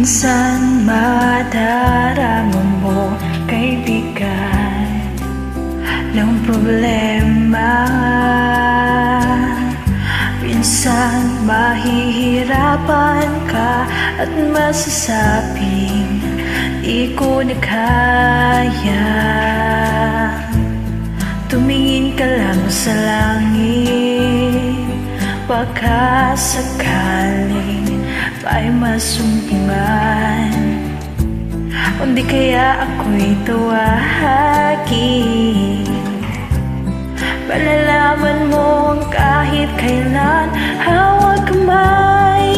Minsan madarama mo, kaibigan, ng problema. Minsan mahihirapan ka at masasabing di ko na kaya. Tumingin ka lang sa langit, baka sakaling may masumpungan. O di kaya ako'y tawagin. Malalaman mong kahit kailan hawak kamay,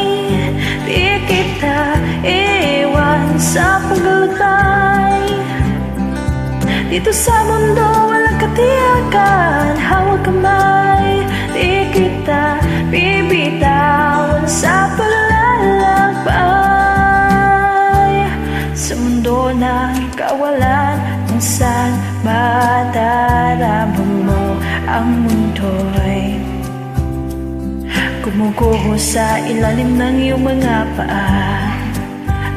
di kita iwan sa paglutay. Dito sa mundo walang katiyakan, hawak kamay, di kita bibitawan sa paglalakbay. Sa mundo ng kawalan, minsan madarama mo ang mundo'y gumuguho sa ilalim ng iyong mga paa.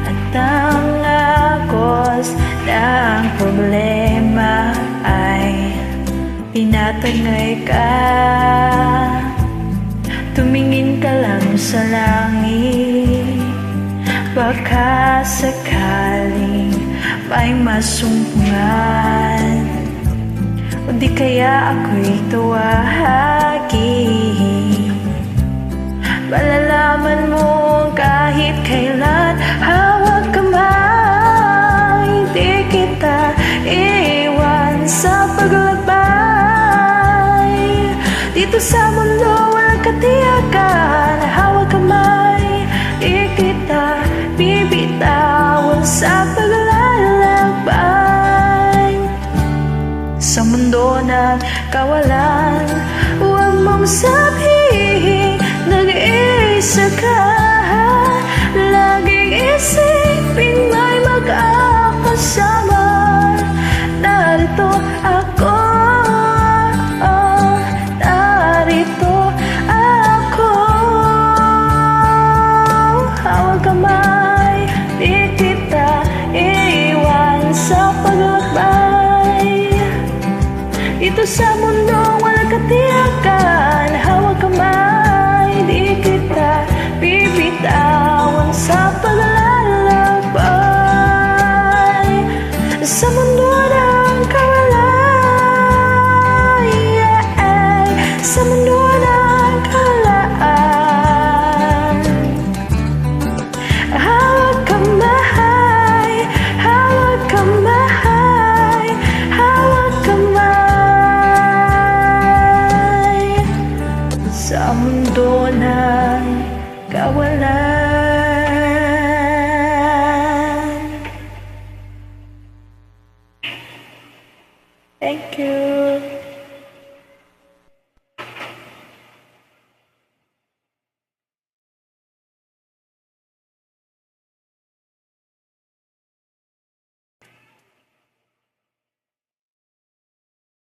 At ang agos ng problema ay tinatangay ka. Tumingin ka lang sa langit, baka sakaling may masumpungan. O di kaya ako'y tawagin. Malalaman mo kahit kailan hawak kamay, di kita iwan sa paglakbay. Dito sa mundo walang katiyakan, hawak kamay, di kita bibitawan sa paglalakbay. Sa mundo ng kawalan, huwag mong sabihin nag-iisa ka. Laging isipin may mag-akasama. Narito ako, narito ako. Hawak kamay, di kita iwan sa paglakbay. Dito sa mundo walang katiyakan, hawak kamay, di kita bibitawan sa paglalakbay. Sa mundo ng kawalan, sa mundo ng kawalan, hawak kamay, hawak kamay, hawak kamay. Sa mundo ng kawalan. Thank you.